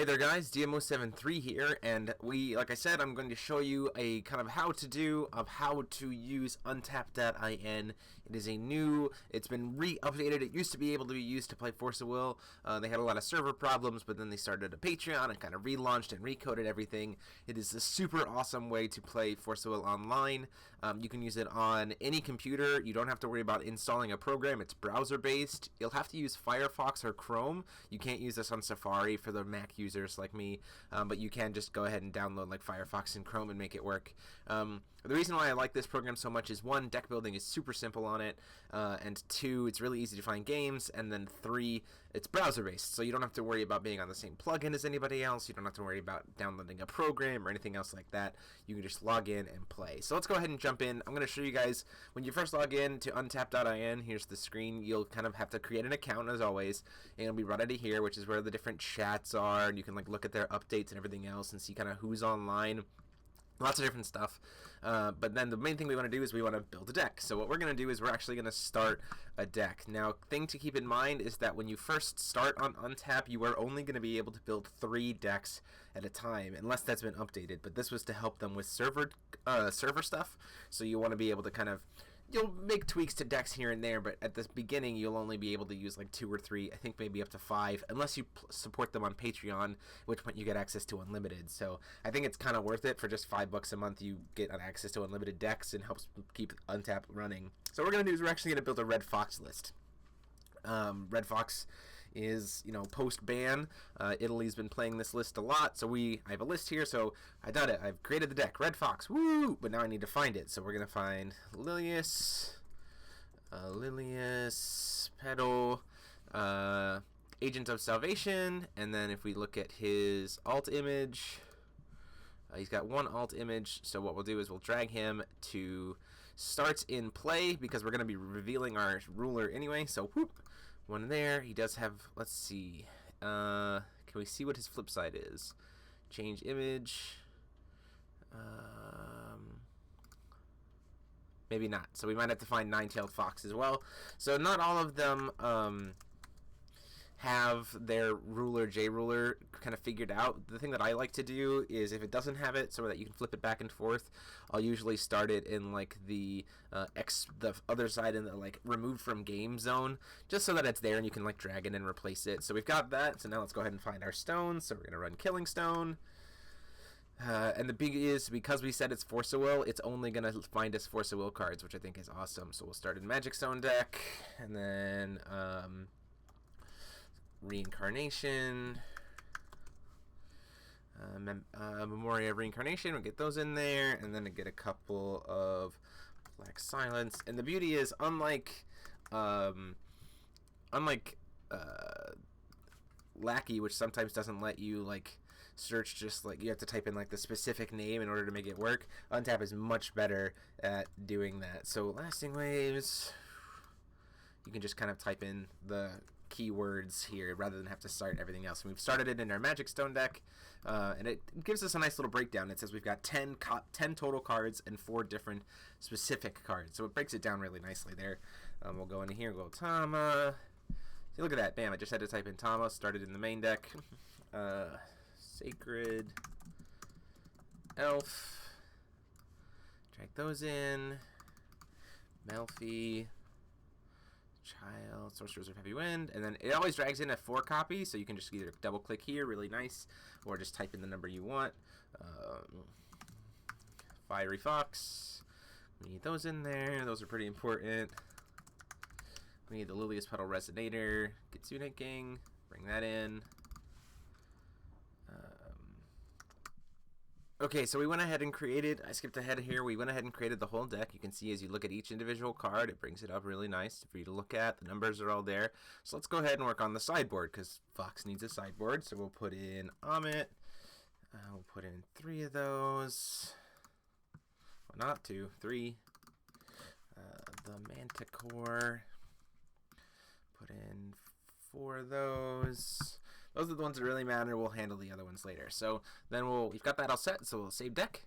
Hey there guys, DMO73 here, and like I said, I'm going to show you a kind of how-to-do of how to use untap.in. It is it's been re-updated. It used to be able to be used to play Force of Will. They had a lot of server problems, but then they started a Patreon and kind of relaunched and recoded everything. It is a super awesome way to play Force of Will online. You can use it on any computer. You don't have to worry about installing a program. It's browser-based. You'll have to use Firefox or Chrome. You can't use this on Safari for the Mac users like me, but you can just go ahead and download like Firefox and Chrome and make it work. The reason why I like this program so much is 1, deck building is super simple on it, and 2, it's really easy to find games, and then 3, it's browser based, so you don't have to worry about being on the same plugin as anybody else. You don't have to worry about downloading a program or anything else like that. You can just log in and play. So let's go ahead and jump in. I'm going to show you guys when you first log in to untap.in. Here's the screen. You'll kind of have to create an account as always, and it'll be right out of here, which is where the different chats are, and you can like look at their updates and everything else and see kind of who's online. Lots of different stuff, but then the main thing we want to do is we want to build a deck. So what we're going to do is we're actually going to start a deck. Now, thing to keep in mind is that when you first start on Untap, you are only going to be able to build 3 decks at a time, unless that's been updated. But this was to help them with server stuff, so you want to be able to kind of, you'll make tweaks to decks here and there, but at the beginning you'll only be able to use like 2 or 3, I think maybe up to 5, unless you support them on Patreon, which point you get access to unlimited. So I think it's kind of worth it. For just $5 a month you get access to unlimited decks and helps keep Untap running. So what we're going to do is we're actually going to build a Red Fox list. Red Fox is, post-ban. Italy's been playing this list a lot, so I have a list here, so I done it. I've created the deck, Red Fox, woo! But now I need to find it, so we're going to find Lilius, Pedal, Agent of Salvation, and then if we look at his alt image, he's got 1 alt image, so what we'll do is we'll drag him to starts in play, because we're going to be revealing our ruler anyway, so whoop, 1 there. He does have, let's see, can we see what his flip side is? Change image, maybe not, so we might have to find Nine-Tailed Fox as well. So not all of them have their ruler, J-ruler, kind of figured out. The thing that I like to do is, if it doesn't have it, so that you can flip it back and forth, I'll usually start it in like the the other side in the like removed from game zone, just so that it's there and you can like drag it and replace it. So we've got that. So now let's go ahead and find our stones. So we're gonna run Killing Stone. And the big is, because we said it's Force of Will, it's only going to find us Force of Will cards, which I think is awesome. So we'll start in Magic Stone deck, and then Reincarnation, Memoria of Reincarnation, we'll get those in there, and then get a couple of Black Silence. And the beauty is, unlike Lackey, which sometimes doesn't let you like search, just like you have to type in like the specific name in order to make it work, Untap is much better at doing that. So Lasting Waves, you can just kind of type in the keywords here rather than have to start everything else. And we've started it in our Magic Stone deck, and it gives us a nice little breakdown. It says we've got 10 total cards and 4 different specific cards, so it breaks it down really nicely there. We'll go into here, go Tama. See, look at that, bam, I just had to type in Tama, started in the main deck. Sacred, Elf, drag those in, Melfi, Child, Sorcerers of Heavy Wind, and then it always drags in a 4 copy, so you can just either double click here, really nice, or just type in the number you want. Fiery Fox, we need those in there, those are pretty important. We need the Lilius Petal Resonator, Kitsune King, bring that in. Okay, so we went ahead and created, I skipped ahead here, we went ahead and created the whole deck. You can see as you look at each individual card, it brings it up really nice for you to look at. The numbers are all there. So let's go ahead and work on the sideboard, because Fox needs a sideboard. So we'll put in Amit. We'll put in 3 of those. Well, not 2, 3. The Manticore. Put in 4 of those. Those are the ones that really matter. We'll handle the other ones later. So then we've got that all set. So we'll save deck.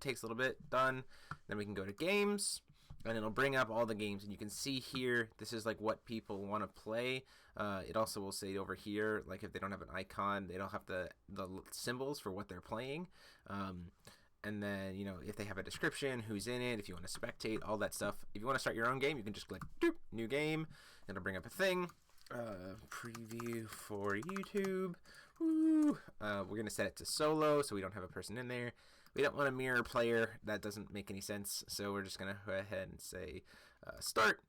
Takes a little bit. Done. Then we can go to games. and it'll bring up all the games, and you can see here, this is like what people want to play. It also will say over here, like if they don't have an icon, they don't have the symbols for what they're playing. And then, you know, if they have a description, who's in it, if you want to spectate, all that stuff. If you want to start your own game, you can just click doop, new game, and it'll bring up a thing. Preview for YouTube. Woo. We're going to set it to solo, so we don't have a person in there. We don't want a mirror player. That doesn't make any sense. So we're just going to go ahead and say start.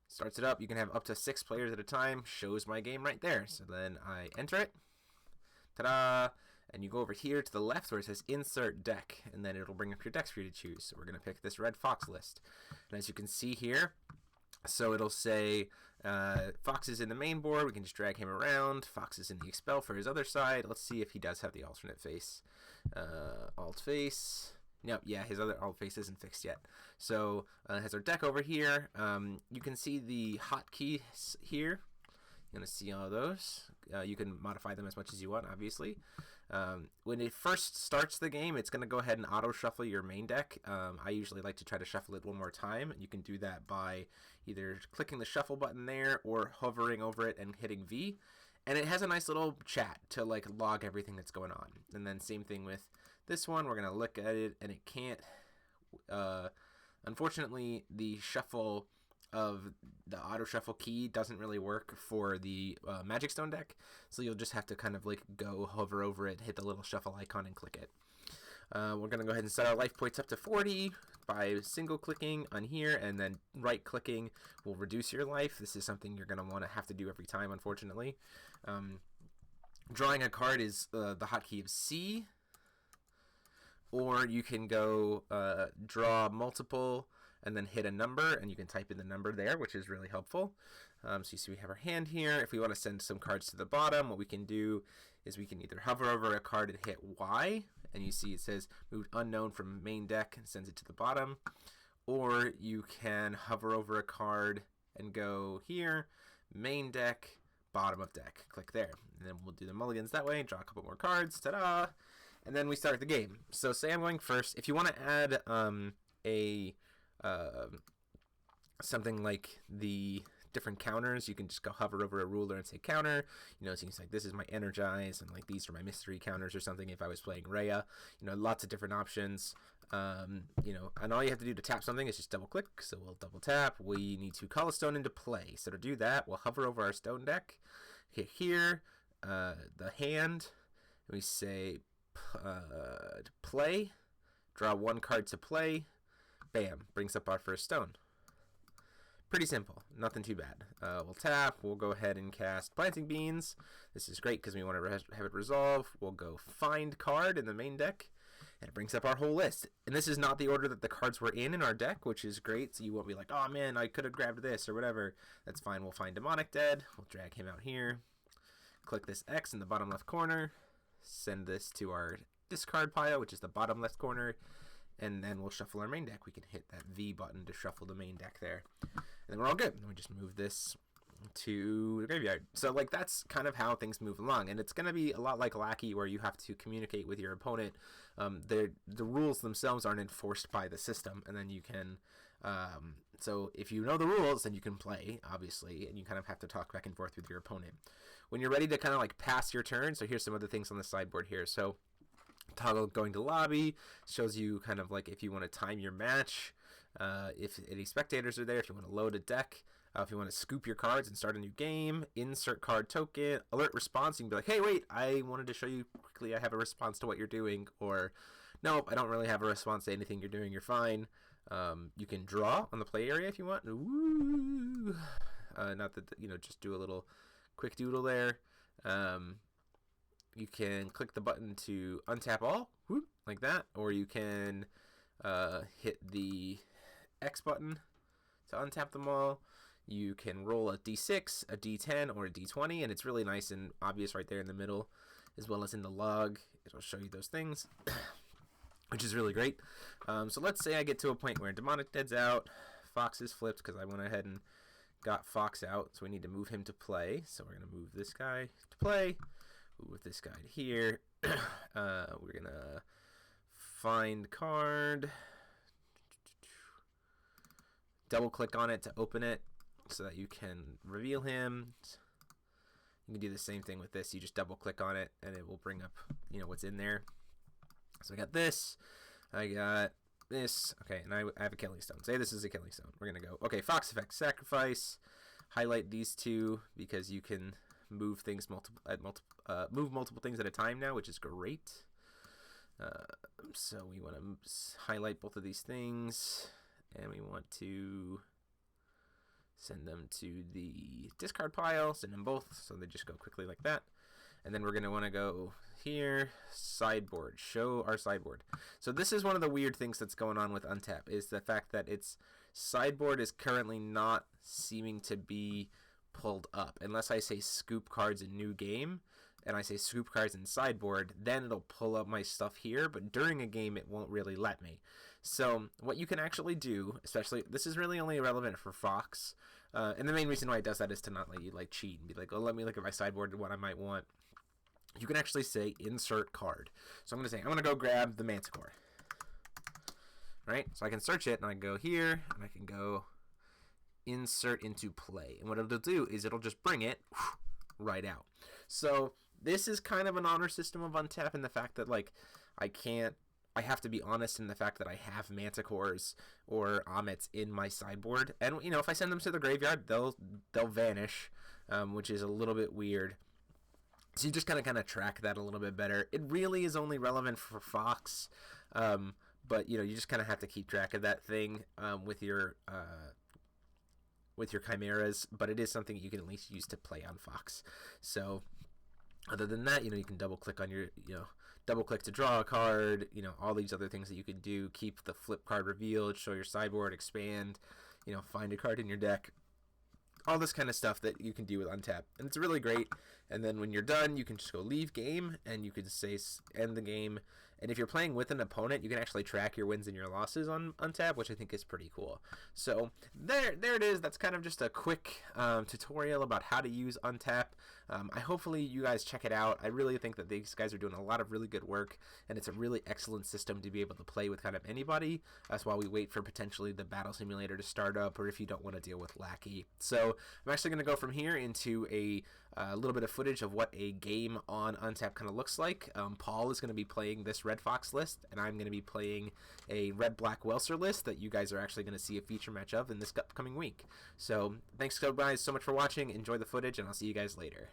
Starts it up. You can have up to 6 players at a time. Shows my game right there. So then I enter it. Ta-da! And you go over here to the left where it says insert deck. And then it'll bring up your decks for you to choose. So we're going to pick this Red Fox list. And as you can see here, so it'll say Fox is in the main board. We can just drag him around. Fox is in the expel for his other side. Let's see if he does have the alternate face. Alt face. Nope, yeah, his other alt face isn't fixed yet. So has our deck over here. You can see the hotkeys here. You're going to see all those. You can modify them as much as you want, obviously. When it first starts the game, it's going to go ahead and auto shuffle your main deck. I usually like to try to shuffle it one more time. You can do that by either clicking the shuffle button there or hovering over it and hitting V. And it has a nice little chat to like log everything that's going on. And then same thing with this one. We're going to look at it and it can't. Unfortunately, the shuffle of the auto shuffle key doesn't really work for the Magic Stone deck, so you'll just have to kind of like go hover over it, hit the little shuffle icon and click it. We're gonna go ahead and set our life points up to 40 by single clicking on here, and then right clicking will reduce your life. This is something you're gonna want to have to do every time, unfortunately. Drawing a card is the hotkey of C, or you can go draw multiple and then hit a number, and you can type in the number there, which is really helpful. So you see we have our hand here. If we want to send some cards to the bottom, what we can do is we can either hover over a card and hit Y, and you see it says moved unknown from main deck and sends it to the bottom. Or you can hover over a card and go here, main deck, bottom of deck. Click there. And then we'll do the mulligans that way, draw a couple more cards, ta-da! And then we start the game. So say I'm going first. If you want to add something like the different counters, you can just go hover over a ruler and say counter. You know, so you can say, like, this is my energize, and like these are my mystery counters or something if I was playing Rhea. You know, lots of different options. You know, and all you have to do to tap something is just double click. So we'll double tap. We need to call a stone into play. So to do that, we'll hover over our stone deck, hit here, the hand, and we say play, draw one card to play. Bam, brings up our first stone. Pretty simple, nothing too bad. We'll tap, we'll go ahead and cast Planting Beans. This is great because we want to have it resolve. We'll go find card in the main deck, and it brings up our whole list. And this is not the order that the cards were in our deck, which is great, so you won't be like, oh man, I could have grabbed this or whatever. That's fine, we'll find Demonic Dead. We'll drag him out here. Click this X in the bottom left corner. Send this to our discard pile, which is the bottom left corner. And then we'll shuffle our main deck. We can hit that V button to shuffle the main deck there. And then we're all good. And we just move this to the graveyard. So like that's kind of how things move along. And it's going to be a lot like Lackey, where you have to communicate with your opponent. The rules themselves aren't enforced by the system. And then you can... so if you know the rules, then you can play, obviously. And you kind of have to talk back and forth with your opponent. When you're ready to kind of like pass your turn, so here's some of the things on the sideboard here. So... toggle going to lobby shows you kind of like if you want to time your match, if any spectators are there, if you want to load a deck, if you want to scoop your cards and start a new game, insert card token, alert response. You can be like, hey, wait, I wanted to show you quickly I have a response to what you're doing, or nope, I don't really have a response to anything you're doing, you're fine. You can draw on the play area if you want. Woo! Not that, you know, just do a little quick doodle there. You can click the button to untap all, whoop, like that, or you can hit the X button to untap them all. You can roll a D6, a D10, or a D20, and it's really nice and obvious right there in the middle, as well as in the log. It'll show you those things, which is really great. So let's say I get to a point where Demonic Dead's out, Fox is flipped because I went ahead and got Fox out, so we need to move him to play. So we're going to move this guy to play. With this guy here, we're gonna find card, double click on it to open it so that you can reveal him. You can do the same thing with this. You just double click on it and it will bring up, you know, what's in there. So I got this. I got this. Okay, and I have a killing stone. Say this is a killing stone. We're going to go, okay, Fox Effect, Sacrifice. Highlight these two because you can move things move multiple things at a time now, which is great. So we want to highlight both of these things, and we want to send them to the discard pile, send them both, so they just go quickly like that. And then we're going to want to go here, sideboard, show our sideboard. So this is one of the weird things that's going on with Untap, is the fact that its sideboard is currently not seeming to be pulled up. Unless I say scoop cards in new game, and I say scoop cards in sideboard, then it'll pull up my stuff here, but during a game it won't really let me. So what you can actually do, especially, this is really only relevant for Fox, and the main reason why it does that is to not let you like cheat and be like, oh, let me look at my sideboard and what I might want. You can actually say insert card. So I'm going to say, I'm going to go grab the Manticore. Right? So I can search it, and I can go here, and I can go insert into play. And what it'll do is it'll just bring it right out. So this is kind of an honor system of Untap in the fact that, like, I have to be honest in the fact that I have Manticores or Omets in my sideboard. And, you know, if I send them to the graveyard, they'll vanish, which is a little bit weird. So you just kind of track that a little bit better. It really is only relevant for Fox, but, you know, you just kind of have to keep track of that thing with your chimeras, but it is something you can at least use to play on Fox. So other than that, you know, you can double click on your, you know, double click to draw a card, you know, all these other things that you can do. Keep the flip card revealed, show your sideboard, expand, you know, find a card in your deck. All this kind of stuff that you can do with Untap, and it's really great. And then when you're done, you can just go leave game, and you can say end the game. And if you're playing with an opponent, you can actually track your wins and your losses on Untap, which I think is pretty cool. So there it is. That's kind of just a quick tutorial about how to use Untap. Hopefully you guys check it out. I really think that these guys are doing a lot of really good work, and it's a really excellent system to be able to play with kind of anybody. That's why we wait for potentially the battle simulator to start up, or if you don't want to deal with Lackey. So I'm actually going to go from here into a little bit of footage of what a game on Untap kind of looks like. Paul is going to be playing this Red Fox list, and I'm going to be playing a Red Black Welser list that you guys are actually going to see a feature match of in this upcoming week. So thanks guys so much for watching. Enjoy the footage, and I'll see you guys later.